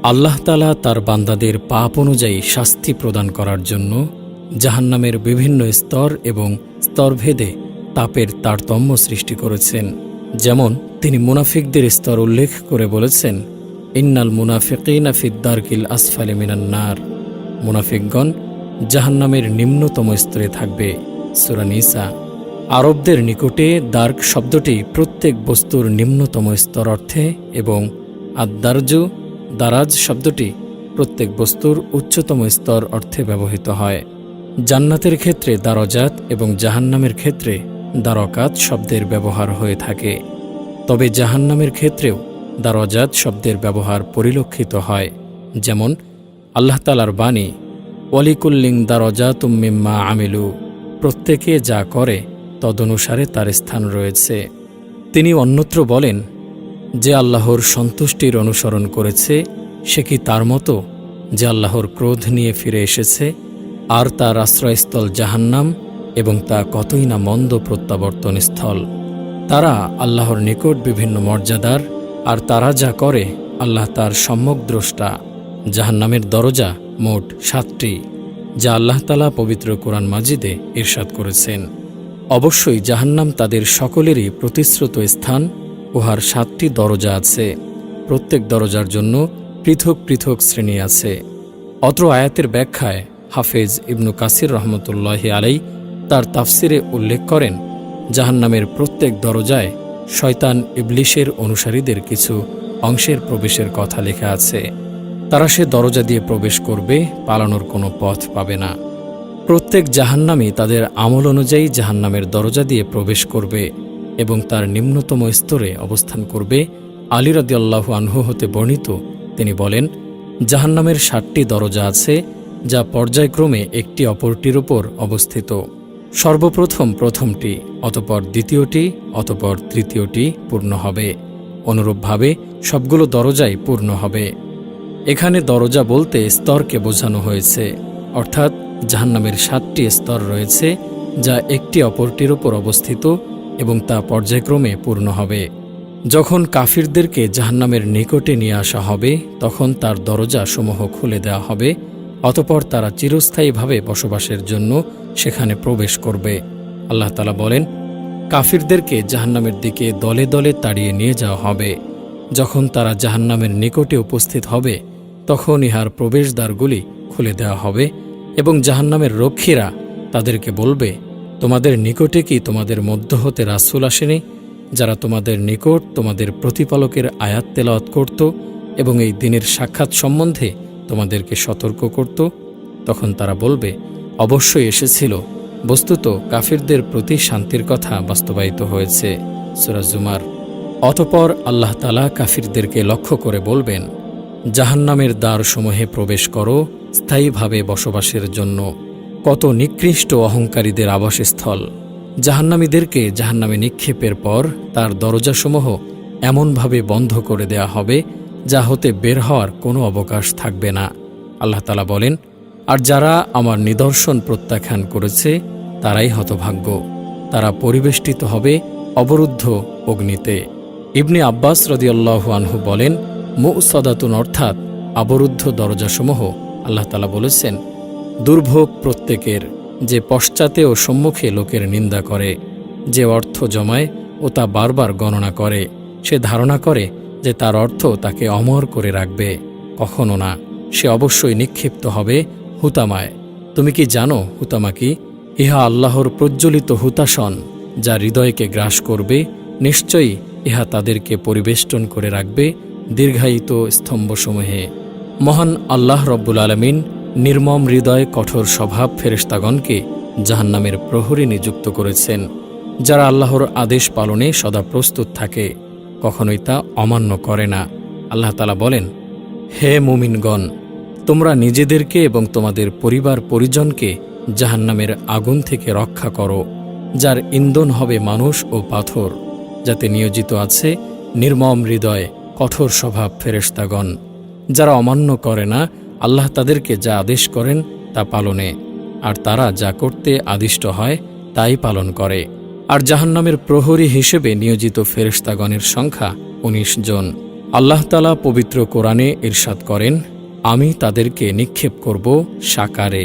আল্লাহ তাআলা তার বান্দাদের পাপ অনুযায়ী শাস্তি প্রদান করার জন্য জাহান্নামের বিভিন্ন স্তর এবং স্তরভেদে তাপের তারতম্য সৃষ্টি করেছেন। যেমন তিনি মুনাফিকদের স্তর উল্লেখ করে বলেছেন, ইন্নাল মুনাফিকিনা ফিদ দারকিল আসফালি মিনান নার। মুনাফিকগণ জাহান্নামের নিম্নতম স্তরে থাকবে। সূরা নিসা। আরবদের নিকটে দার্ক শব্দটি প্রত্যেক বস্তুর নিম্নতম স্তর অর্থে এবং আদ-দারজু দারাজ শব্দটি প্রত্যেক বস্তুর উচ্চতম স্তর অর্থে ব্যবহৃত হয়। জান্নাতের ক্ষেত্রে দারজাত এবং জাহান্নামের ক্ষেত্রে দারকাত শব্দের ব্যবহার হয়ে থাকে। তবে জাহান্নামের ক্ষেত্রেও দারজাত শব্দের ব্যবহার পরিলক্ষিত হয়। যেমন আল্লাহ তাআলার বাণী, ওয়ালিকুল্লিন দারজাতুম মিম্মা আমিলু, প্রত্যেকে যা করে তদনুসারে তার স্থান রয়েছে। তিনি অন্যত্র বলেন, যে আল্লাহর সন্তুষ্টির অনুসরণ করেছে সে কি তার মতো যে আল্লাহর ক্রোধ নিয়ে ফিরে এসেছে? আর তার আশ্রয়স্থল জাহান্নাম এবং তা কতই না মন্দ প্রত্যাবর্তন স্থল। তারা আল্লাহর নিকট বিভিন্ন মর্যাদার, আর তারা যা করে আল্লাহ তার সম্যক দ্রষ্টা। জাহান্নামের দরজা মোট 7টি, যা আল্লাহ তাআলা পবিত্র কোরআন মাজিদে ইরশাদ করেছেন। অবশ্যই জাহান্নাম তাদের সকলেরই প্রতিশ্রুত স্থান। উহার 7টি দরজা আছে। প্রত্যেক দরজার জন্য পৃথক পৃথক শ্রেণী আছে। অত্র আয়াতের ব্যাখ্যায় হাফেজ ইবনু কাসির রহমতুল্লাহি আলাইহি তার তাফসিরে উল্লেখ করেন, জাহান্নামের প্রত্যেক দরজায় শয়তান ইবলিশের অনুসারীদের কিছু অংশের প্রবেশের কথা লেখা আছে। তারা সে দরজা দিয়ে প্রবেশ করবে, পালানোর কোনো পথ পাবে না। প্রত্যেক জাহান্নামী তাদের আমল অনুযায়ী জাহান্নামের দরজা দিয়ে প্রবেশ করবে এবং তার নিম্নতম স্তরে অবস্থান করবে। আলী রাদিয়াল্লাহু আনহু হতে বর্ণিত, তিনি বলেন, জাহান্নামের 7টি দরজা আছে, যা পর্যায়ক্রমে একটি অপরটির উপর অবস্থিত। সর্বপ্রথম প্রথমটি, অতঃপর দ্বিতীয়টি, অতঃপর তৃতীয়টি পূর্ণ হবে। অনুরূপভাবে সবগুলো দরজাই পূর্ণ হবে। এখানে দরজা বলতে স্তরকে বোঝানো হয়েছে, অর্থাৎ জাহান্নামের 7টি স্তর রয়েছে, যা একটি অপরটির উপর অবস্থিত এবং তা পর্যায়ক্রমে পূর্ণ হবে। যখন কাফিরদেরকে জাহান্নামের নিকটে নিয়ে আসা হবে, তখন তার দরজা সমূহ খুলে দেওয়া হবে। অতঃপর তারা চিরস্থায়ীভাবে বসবাসের জন্য সেখানে প্রবেশ করবে। আল্লাহ তাআলা বলেন, কাফিরদেরকে জাহান্নামের দিকে দলে দলে তাড়িয়ে নিয়ে যাওয়া হবে। যখন তারা জাহান্নামের নিকটে উপস্থিত হবে, তখন ইহার প্রবেশদ্বারগুলি খুলে দেওয়া হবে এবং জাহান্নামের রক্ষীরা তাদেরকে বলবে, তোমাদের নিকটে কি তোমাদের মধ্য হতে রাসূল আসেনি, যারা তোমাদের নিকট তোমাদের প্রতিপালকের আয়াত তেলাওয়াত করত এবং এই দিনের সাক্ষাৎ সম্বন্ধে তোমাদেরকে সতর্ক করত? তখন তারা বলবে, অবশ্যই এসেছিল। বস্তুত কাফিরদের প্রতি শান্তির কথা বাস্তবায়িত হয়েছে। সূরা জুমার। অতঃপর আল্লাহ তাআলা কাফিরদেরকে লক্ষ্য করে বলবেন, জাহান্নামের দ্বারসমূহে প্রবেশ করো স্থায়ীভাবে বসবাসের জন্য। কত নিকৃষ্ট অহংকারীদের আবাসস্থল! জাহান্নামীদেরকে জাহান্নামে নিক্ষেপের পর তার দরজাসমূহ এমনভাবে বন্ধ করে দেয়া হবে, যা হতে বের হওয়ার কোনো অবকাশ থাকবে না। আল্লাহ তাআলা বলেন, আর যারা আমার নিদর্শন প্রত্যাখ্যান করেছে তারাই হতভাগ্য। তারা পরিবেষ্টিত হবে অবরুদ্ধ অগ্নিতে। ইবনে আব্বাস রাদিয়াল্লাহু আনহু বলেন, মুসাদাতুন অর্থাৎ অবরুদ্ধ দরজাসমূহ, আল্লাহ তাআলা বলেছেন, দুর্ভোগ প্রত্যেকের, যে পশ্চাতে ও সম্মুখে লোকের নিন্দা করে, যে অর্থ জমায় ও তা বারবার গণনা করে, সে ধারণা করে যে তার অর্থ তাকে অমর করে রাখবে। কখনো না, সে অবশ্যই নিক্ষিপ্ত হবে হুতামায়। তুমি কি জানো হুতামা কি? ইহা আল্লাহর প্রজ্বলিত হুতাশন, যা হৃদয়কে গ্রাস করবে। নিশ্চয়ই ইহা তাদেরকে পরিবেষ্টন করে রাখবে দীর্ঘায়িত স্তম্ভসমূহে। মহান আল্লাহ রব্বুল আলামিন নির্মম হৃদয় কঠোর স্বভাব ফেরেশতাগণকে জাহান্নামের প্রহরী নিযুক্ত করেছেন, যারা আল্লাহর আদেশ পালনে সদা প্রস্তুত থাকে, কখনোই তা অমান্য করে না। আল্লাহ তাআলা বলেন, হে মুমিনগণ, তোমরা নিজেদেরকে এবং তোমাদের পরিবার পরিজনকে জাহান্নামের আগুন থেকে রক্ষা করো, যার ইন্ধন হবে মানুষ ও পাথর, যাতে নিয়োজিত আছে নির্মম হৃদয় কঠোর স্বভাব ফেরেশতাগণ, যারা অমান্য করে না আল্লাহ তাদেরকে যা আদেশ করেন তা পালনে, আর তারা যা করতে আদিষ্ট হয় তাই পালন করে। আর জাহান্নামের প্রহরী হিসেবে নিয়োজিত ফেরেশতাগণের সংখ্যা 19 জন। আল্লাহ তাআলা পবিত্র কোরআনে ইরশাদ করেন, আমি তাদেরকে নিক্ষেপ করব সাকারে।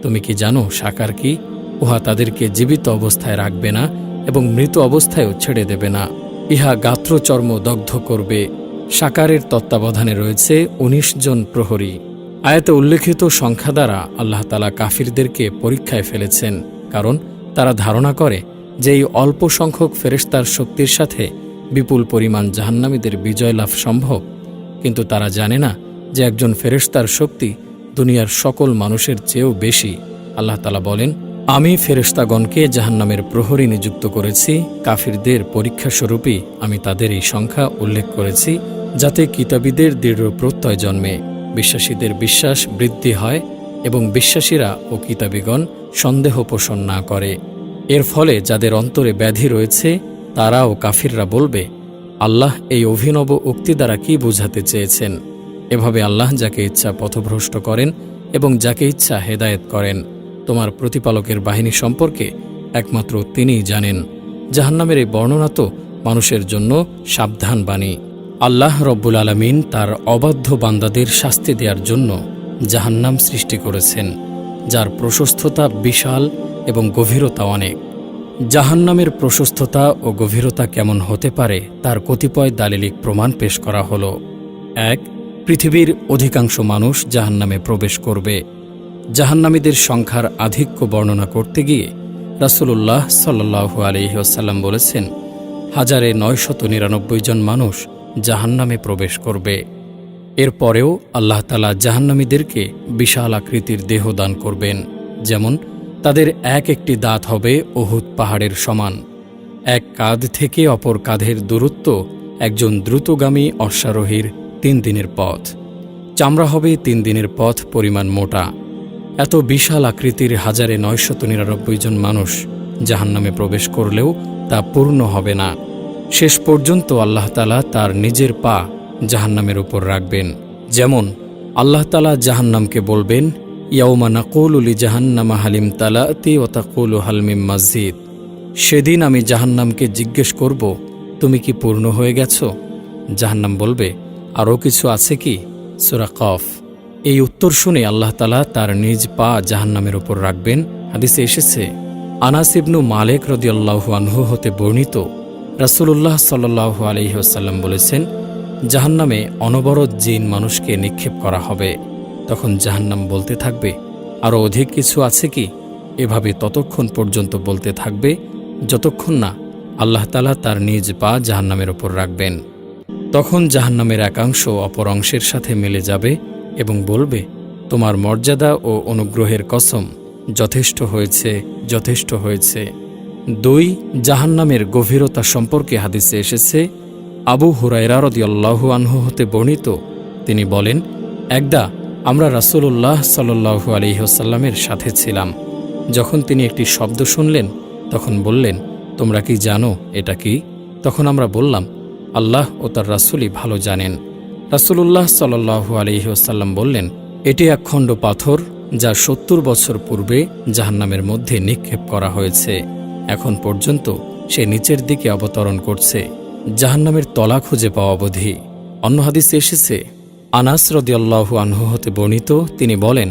তুমি কি জানো সাকার কি? উহা তাদেরকে জীবিত অবস্থায় রাখবে না এবং মৃত অবস্থায়ও ছেড়ে দেবে না। ইহা গাত্রচর্ম দগ্ধ করবে। সাকারের তত্ত্বাবধানে রয়েছে ১৯ জন প্রহরী। আয়াতে উল্লেখিত সংখ্যা দ্বারা আল্লাহ তাআলা কাফিরদেরকে পরীক্ষায় ফেলেছেন, কারণ তারা ধারণা করে যে এই অল্প সংখ্যক ফেরেশতার শক্তির সাথে বিপুল পরিমাণ জাহান্নামীদের বিজয় লাভ সম্ভব। কিন্তু তারা জানে না যে একজন ফেরেশতার শক্তি দুনিয়ার সকল মানুষের চেয়েও বেশি। আল্লাহ তাআলা বলেন, আমি ফেরেশতাগণকে জাহান্নামের প্রহরী নিযুক্ত করেছি। কাফিরদের পরীক্ষাস্বরূপই আমি তাদের এই সংখ্যা উল্লেখ করেছি, যাতে কিতাবীদের দৃঢ় প্রত্যয় জন্মে, বিশ্বাসীদের বিশ্বাস বৃদ্ধি হয় এবং বিশ্বাসীরা ও কিতাবীগণ সন্দেহ পোষণ না করে। এর ফলে যাদের অন্তরে ব্যাধি রয়েছে তারা ও কাফিররা বলবে, আল্লাহ এই অভিনব উক্তি দ্বারা কি বোঝাতে চেয়েছেন? এভাবে আল্লাহ যাকে ইচ্ছা পথভ্রষ্ট করেন এবং যাকে ইচ্ছা হেদায়েত করেন। তোমার প্রতিপালকের বাহিনী সম্পর্কে একমাত্র তিনিই জানেন। জাহান্নামের এই বর্ণনা তো মানুষের জন্য সাবধান বাণী। আল্লাহ রব্বুল আলামিন তার অবাধ্য বান্দাদের শাস্তি দেওয়ার জন্য জাহান্নাম সৃষ্টি করেছেন, যার প্রশস্ততা বিশাল এবং গভীরতা অনেক। জাহান্নামের প্রশস্ততা ও গভীরতা কেমন হতে পারে তার কতিপয় দালিলিক প্রমাণ পেশ করা হল। ১. পৃথিবীর অধিকাংশ মানুষ জাহান্নামে প্রবেশ করবে। জাহান্নামীদের সংখ্যার আধিক্য বর্ণনা করতে গিয়ে রাসূলুল্লাহ সাল্লাল্লাহু আলাইহি ওয়াসাল্লাম বলেছেন, ১৯৯৯ জন মানুষ জাহান্নামে প্রবেশ করবে। এরপরেও আল্লাহ তাআলা জাহান্নামীদেরকে বিশাল আকৃতির দেহ দান করবেন, যেমন তাদের এক একটি দাঁত হবে উহুদ পাহাড়ের সমান। এক কাঁধ থেকে অপর কাঁধের দূরত্ব একজন দ্রুতগামী অশ্বারোহীর ৩ দিনের পথ। চামড়া হবে ৩ দিনের পথ পরিমাণ মোটা। এত বিশাল আকৃতির ১৯৯৯ জন মানুষ জাহান্নামে প্রবেশ করলেও তা পূর্ণ হবে না। শেষ পর্যন্ত আল্লাহ তাআলা তার নিজের পা জাহান্নামের উপর রাখবেন। যেমন আল্লাহ তাআলা জাহান্নামকে বলবেন, ইয়াউমা নাকুলু লিজাহান্নামা হালিম তালাতি ওয়া তাকুলু হাল মিন মাজিদ। সেদিন আমি জাহান্নামকে জিজ্ঞেস করব, তুমি কি পূর্ণ হয়ে গেছ? জাহান্নাম বলবে, আরও কিছু আছে কি? সূরা কফ। এই উত্তর শুনে আল্লাহ তাআলা তার নিজ পা জাহান্নামের উপর রাখবেন। হাদিসে এসেছে, আনাস ইবনু মালিক রাদিয়াল্লাহু আনহু হতে বর্ণিত, রাসূলুল্লাহ সাল্লাল্লাহু আলাইহি ওয়াসাল্লাম বলেছেন, জাহান্নামে অনবরত জিন মানুষকে নিক্ষেপ করা হবে। তখন জাহান্নাম বলতে থাকবে, আরও অধিক কিছু আছে কি? এভাবে ততক্ষণ পর্যন্ত বলতে থাকবে যতক্ষণ না আল্লাহ তাআলা তার নিজ পা জাহান্নামের ওপর রাখবেন। তখন জাহান্নামের একাংশ অপর অংশের সাথে মিলে যাবে এবং বলবে, তোমার মর্যাদা ও অনুগ্রহের কসম, যথেষ্ট হয়েছে, যথেষ্ট হয়েছে। ২. জাহান্নামের গভীরতা সম্পর্কে হাদিসে এসেছে, আবু হুরায়রা রাদিয়াল্লাহু আনহু হতে বর্ণিত, তিনি বলেন, একদা আমরা রাসূলুল্লাহ সাল্লাল্লাহু আলাইহি ওয়াসাল্লামের সাথে ছিলাম। যখন তিনি একটি শব্দ শুনলেন তখন বললেন, তোমরা কি জানো এটা কি? তখন আমরা বললাম, আল্লাহ ও তার রাসূলই ভালো জানেন। রাসূলুল্লাহ সাল্লাল্লাহু আলাইহি ওয়াসাল্লাম বললেন, এটি এক খণ্ড পাথর যা ৭০ বছর পূর্বে জাহান্নামের মধ্যে নিক্ষেপ করা হয়েছে। এখন পর্যন্ত সে নিচের দিকে অবতরণ করছে, জাহান্নামের তলা খুঁজে পাওয়া অবধি। অন্য হাদিসে এসেছে, আনাস রাদিয়াল্লাহু আনহু হতে বর্ণিত, তিনি বলেন,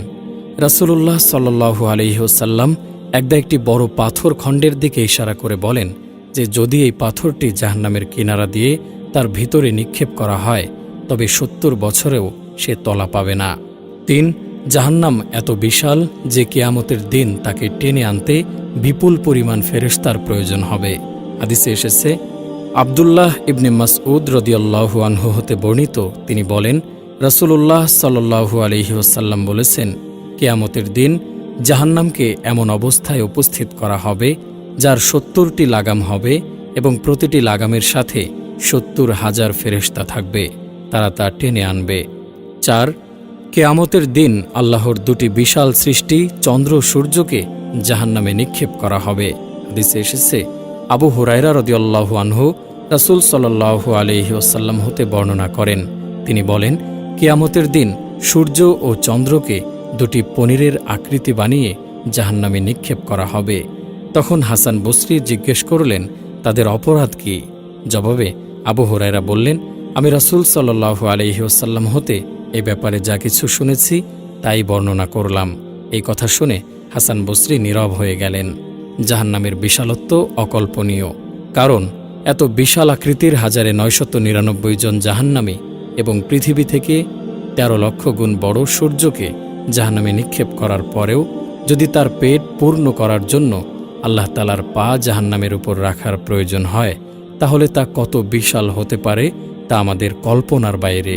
রাসূলুল্লাহ সাল্লাল্লাহু আলাইহি ওয়াসাল্লাম একদা একটি বড় পাথর খণ্ডের দিকে ইশারা করে বলেন যে যদি এই পাথরটি জাহান্নামের কিনারা দিয়ে তার ভিতরে নিক্ষেপ করা হয় তবে ৭০ বছরেও সে তলা পাবে না। ৩. জাহান্নাম এত বিশাল যে কিয়ামতের দিন তাকে টেনে আনতে বিপুল পরিমাণ ফেরেশতার প্রয়োজন হবে। হাদিসে এসেছে, আব্দুল্লাহ ইবনে মাসউদ রাদিয়াল্লাহু আনহু হতে বর্ণিত, তিনি বলেন, রাসূলুল্লাহ সাল্লাল্লাহু আলাইহি ওয়াসাল্লাম বলেছেন, কিয়ামতের দিন জাহান্নামকে এমন অবস্থায় উপস্থিত করা হবে যার ৭০টি লাগাম হবে এবং প্রতিটি লাগামের সাথে ৭০,০০০ ফেরেশতা থাকবে, তারা তা টেনে আনবে। ৪. কিয়ামতের দিন আল্লাহর দুটি বিশাল সৃষ্টি চন্দ্র সূর্যকে জাহান্নামে নিক্ষেপ করা হবে। হাদিসে এসেছে, আবু হুরায়রা রাদিয়াল্লাহু আনহু রাসূল সাল্লাল্লাহু আলাইহি ওয়াসাল্লাম হতে বর্ণনা করেন, তিনি বলেন, কিয়ামতের দিন সূর্য ও চন্দ্রকে দুটি পনিরের আকৃতি বানিয়ে জাহান্নামে নিক্ষেপ করা হবে। তখন হাসান বসরি জিজ্ঞেস করলেন, তাদের অপরাধ কি? জবাবে আবু হুরায়রা বললেন, আমি রাসূল সাল্লাল্লাহু আলাইহি ওয়াসাল্লাম হতে এ ব্যাপারে যা কিছু শুনেছি তাই বর্ণনা করলাম। এই কথা শুনে হাসান বসরি নীরব হয়ে গেলেন। জাহান্নামের বিশালত্ব অকল্পনীয়, কারণ এত বিশাল আকৃতির 1999 জন জাহান্নামী এবং পৃথিবী থেকে 13 লক্ষ গুণ বড় সূর্যকে জাহান্নামে নিক্ষেপ করার পরেও যদি তার পেট পূর্ণ করার জন্য আল্লাহ তাআলার পা জাহান্নামের উপর রাখার প্রয়োজন হয়, তাহলে তা কত বিশাল হতে পারে তা আমাদের কল্পনার বাইরে।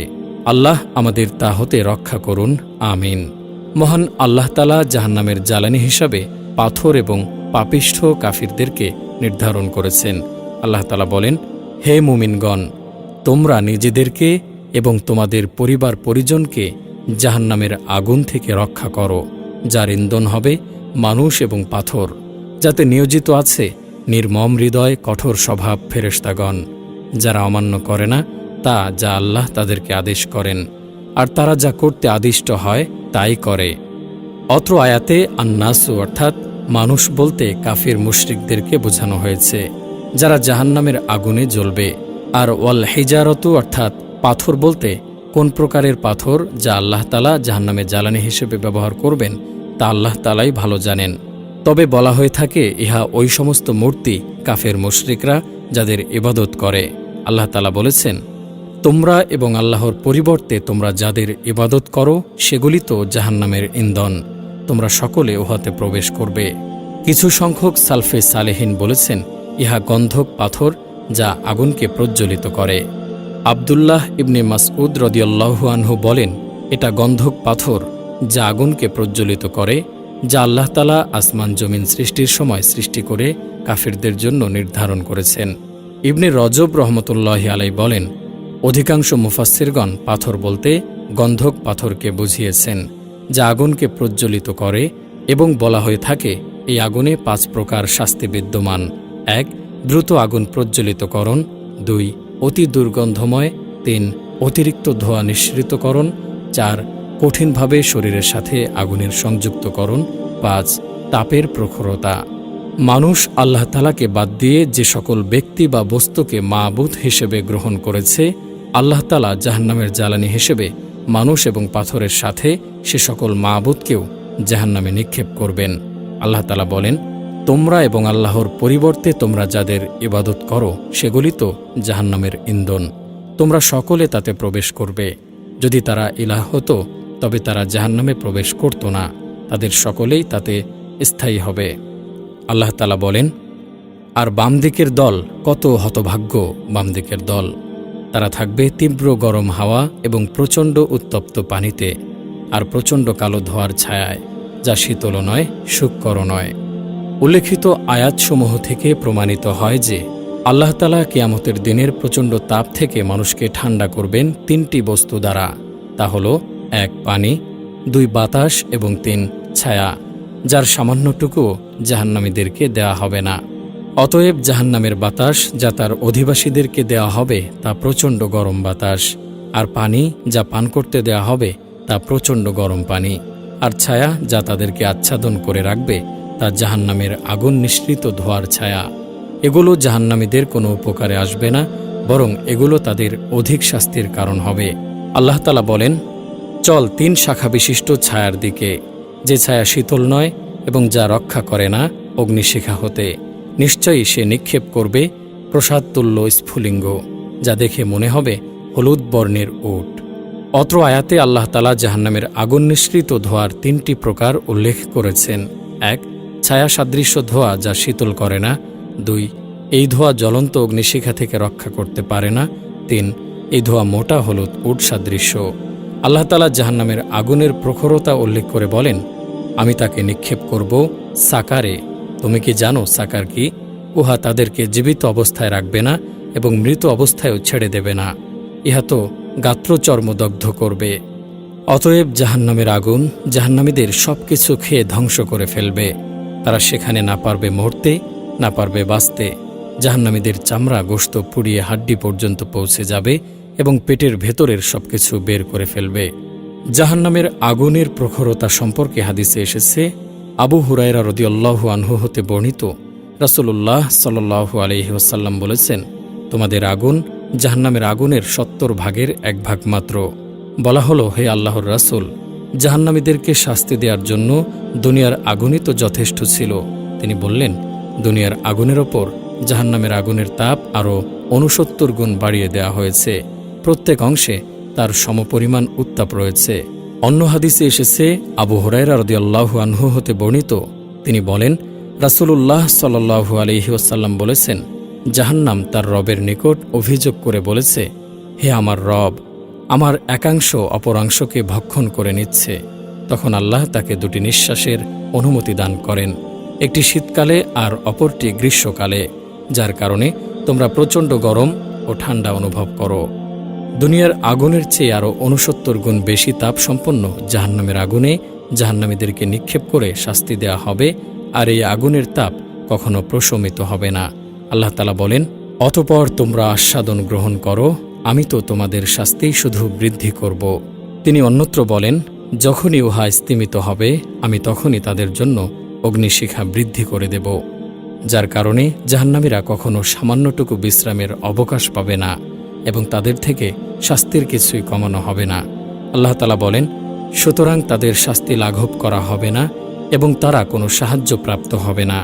আল্লাহ আমাদের তা হতে রক্ষা করুন, আমিন। মহান আল্লাহ তাআলা জাহান্নামের জ্বালানি হিসাবে পাথর এবং পাপিষ্ঠ কাফিরদেরকে নির্ধারণ করেছেন। আল্লাহ তাআলা বলেন, হে মুমিনগণ, তোমরা নিজেদেরকে এবং তোমাদের পরিবার পরিজনকে জাহান্নামের আগুন থেকে রক্ষা করো, যার ইন্ধন হবে মানুষ এবং পাথর, যাতে নিয়োজিত আছে নির্মম হৃদয় কঠোর স্বভাব ফেরেশতাগণ, যারা অমান্য করে না তা যা আল্লাহ তাদেরকে আদেশ করেন, আর তারা যা করতে আদিষ্ট হয় তাই করে। অত্র আয়াতে আন্নাসু অর্থাৎ মানুষ বলতে কাফির মুশরিকদেরকে বোঝানো হয়েছে, যারা জাহান্নামের আগুনে জ্বলবে। আর ওয়াল হিজারতু অর্থাৎ পাথর বলতে কোন প্রকারের পাথর যা আল্লাহ তাআলা জাহান্নামে জ্বালানি হিসেবে ব্যবহার করবেন তা আল্লাহ তাআলাই ভালো জানেন। তবে বলা হয়ে থাকে ইহা ওই সমস্ত মূর্তি কাফের মুশরিকরা যাদের ইবাদত করে। আল্লাহ তাআলা বলেছেন, তোমরা এবং আল্লাহর পরিবর্তে তোমরা যাদের ইবাদত করো সেগুলি তো জাহান্নামের ইন্ধন, তোমরা সকলে উহাতে প্রবেশ করবে। কিছু সংখ্যক সালফে সালেহিন বলেছেন ইহা গন্ধক পাথর যা আগুনকে প্রজ্বলিত করে। আব্দুল্লাহ ইবনে মাসউদ রাদিয়াল্লাহু আনহু বলেন, এটা গন্ধক পাথর যা আগুনকে প্রজ্বলিত করে, যা আল্লাহ তাআলা আসমান জমিন সৃষ্টির সময় সৃষ্টি করে কাফিরদের জন্য নির্ধারণ করেছেন। ইবনে রজব রহমতুল্লাহি আলাইহি বলেন, অধিকাংশ মুফাসসিরগণ পাথর বলতে গন্ধক পাথরকে বুঝিয়েছেন, যা আগুনকে প্রজ্বলিত করে, এবং বলা হয়ে থাকে এই আগুনে 5 প্রকার শাস্তি বিদ্যমান। 1. দ্রুত আগুন প্রজ্বলিতকরণ, 2. অতি দুর্গন্ধময়, 3. অতিরিক্ত ধোঁয়া নিঃসৃতকরণ, 4. কঠিনভাবে শরীরের সাথে আগুনের সংযুক্তকরণ, 5. তাপের প্রখরতা। মানুষ আল্লাহ তাআলাকে বাদ দিয়ে যে সকল ব্যক্তি বা বস্তুকে মাবুদ হিসেবে গ্রহণ করেছে, আল্লাহ তাআলা জাহান্নামের জ্বালানি হিসেবে মানুষ এবং পাথরের সাথে সে সকল মাবুদকেও জাহান্নামে নিক্ষেপ করবেন। আল্লাহ তাআলা বলেন, তোমরা এবং আল্লাহর পরিবর্তে তোমরা যাদের ইবাদত করো সেগুলি তো জাহান্নামের ইন্ধন, তোমরা সকলে তাতে প্রবেশ করবে। যদি তারা ইলাহ হতো তবে তারা জাহান্নামে প্রবেশ করত না, তাদের সকলেই তাতে স্থায়ী হবে। আল্লাহ তাআলা বলেন, আর বাম দিকের দল কত হতভাগ্য বাম দিকের দল, তারা থাকবে তীব্র গরম হাওয়া এবং প্রচণ্ড উত্তপ্ত পানিতে, আর প্রচণ্ড কালো ধোঁয়ার ছায়ায়, যা শীতলও নয় সুখকরও নয়। উল্লেখিত আয়াতসমূহ থেকে প্রমাণিত হয় যে আল্লাহ তাআলা কিয়ামতের দিনের প্রচণ্ড তাপ থেকে মানুষকে ঠান্ডা করবেন 3টি বস্তু দ্বারা, তা হল 1. পানি, 2. বাতাস এবং 3. ছায়া, যার সামান্যটুকুও জাহান্নামীদেরকে দেয়া হবে না। অতএব জাহান্নামের বাতাস যা তার অধিবাসীদেরকে দেওয়া হবে তা প্রচণ্ড গরম বাতাস, আর পানি যা পান করতে দেয়া হবে তা প্রচণ্ড গরম পানি, আর ছায়া যা তাদেরকে আচ্ছাদন করে রাখবে তা জাহান্নামের আগুন নিঃসৃত ধোঁয়ার ছায়া। এগুলো জাহান্নামীদের কোনো উপকারে আসবে না, বরং এগুলো তাদের অধিক শাস্তির কারণ হবে। আল্লাহ তাআলা বলেন, চল 3 শাখা বিশিষ্ট ছায়ার দিকে, যে ছায়া শীতল নয় এবং যা রক্ষা করে না অগ্নিশিখা হতে। নিশ্চয়ই সে নিক্ষেপ করবে প্রসাদতুল্য স্ফুলিঙ্গ, যা দেখে মনে হবে হলুদ বর্ণের উট। অত্র আয়াতে আল্লাহ তাআলা জাহান্নামের আগুন নিঃসৃত ধোঁয়ার 3টি প্রকার উল্লেখ করেছেন। 1. ছায়া সাদৃশ্য ধোঁয়া যা শীতল করে না, 2. এই ধোঁয়া জ্বলন্ত অগ্নিশিখা থেকে রক্ষা করতে পারে না, 3. এই ধোঁয়া মোটা হলুদ উট সাদৃশ্য। আল্লাহ তাআলা জাহান্নামের আগুনের প্রখরতা উল্লেখ করে বলেন, আমি তাকে নিক্ষেপ করব সাকারে। তুমি কি জানো সাকার কি? উহা তাদেরকে জীবিত অবস্থায় রাখবে না এবং মৃত অবস্থায়ও ছেড়ে দেবে না, ইহা তো গাত্রচর্মদগ্ধ করবে। অতএব জাহান্নামের আগুন জাহান্নামীদের সব কিছু খেয়ে ধ্বংস করে ফেলবে। তারা সেখানে না পারবে মরতে, না পারবে বাঁচতে। জাহান্নামীদের চামড়া গোশত পুড়িয়ে হাড্ডি পর্যন্ত পৌঁছে যাবে এবং পেটের ভেতরের সবকিছু বের করে ফেলবে। জাহান্নামের আগুনের প্রখরতা সম্পর্কে হাদিসে এসেছে, আবু হুরায়রা রাদিয়াল্লাহু আনহু হতে বর্ণিত, রাসূলুল্লাহ সাল্লাল্লাহু আলাইহি ওয়াসাল্লাম বলেছেন, তোমাদের আগুন জাহান্নামের আগুনের ৭০ ভাগের ১ ভাগ মাত্র। বলা হলো, হে আল্লাহর রাসূল, জাহান্নামীদেরকে শাস্তি দেওয়ার জন্য দুনিয়ার আগুনই তো যথেষ্ট ছিল। তিনি বললেন, দুনিয়ার আগুনের ওপর জাহান্নামের আগুনের তাপ আরও ৬৯ গুণ বাড়িয়ে দেওয়া হয়েছে। প্রত্যেক অংশে তার সমপরিমাণ উত্তাপ রয়েছে। অন্য হাদিসে এসেছে, আবু হুরায়রা রাদিয়াল্লাহু আনহু হতে বর্ণিত, তিনি বলেন, রাসূলুল্লাহ সাল্লাল্লাহু আলাইহি ওয়াসাল্লাম বলেছেন, জাহান্নাম তার রবের নিকট অভিযোগ করে বলেছে, হে আমার রব, আমার একাংশ অপরাংশকে ভক্ষণ করে নিচ্ছে। তখন আল্লাহ তাকে দুটি নিঃশ্বাসের অনুমতি দান করেন, একটি শীতকালে আর অপরটি গ্রীষ্মকালে, যার কারণে তোমরা প্রচণ্ড গরম ও ঠান্ডা অনুভব করো। দুনিয়ার আগুনের চেয়ে আরও ৬৯ গুণ বেশি তাপ সম্পন্ন জাহান্নামের আগুনে জাহান্নামীদেরকে নিক্ষেপ করে শাস্তি দেয়া হবে, আর এই আগুনের তাপ কখনো প্রশমিত হবে না। আল্লাহ তাআলা বলেন, অতঃপর তোমরা আস্বাদন গ্রহণ করো, আমি তো তোমাদের শাস্তি শুধু বৃদ্ধি করব। তিনি অন্যত্র বলেন, যখনই উহা স্তিমিত হবে আমি তখনই তাদের জন্য অগ্নিশিখা বৃদ্ধি করে দেব, যার কারণে জাহান্নামীরা কখনো সামান্যটুকু বিশ্রামের অবকাশ পাবে না এবং তাদের থেকে শাস্তির কিছুই কমানো হবে না। আল্লাহ তাআলা বলেন, সুতরাং তাদের শাস্তি লাঘব করা হবে না এবং তারা কোনো সাহায্য প্রাপ্ত হবে না।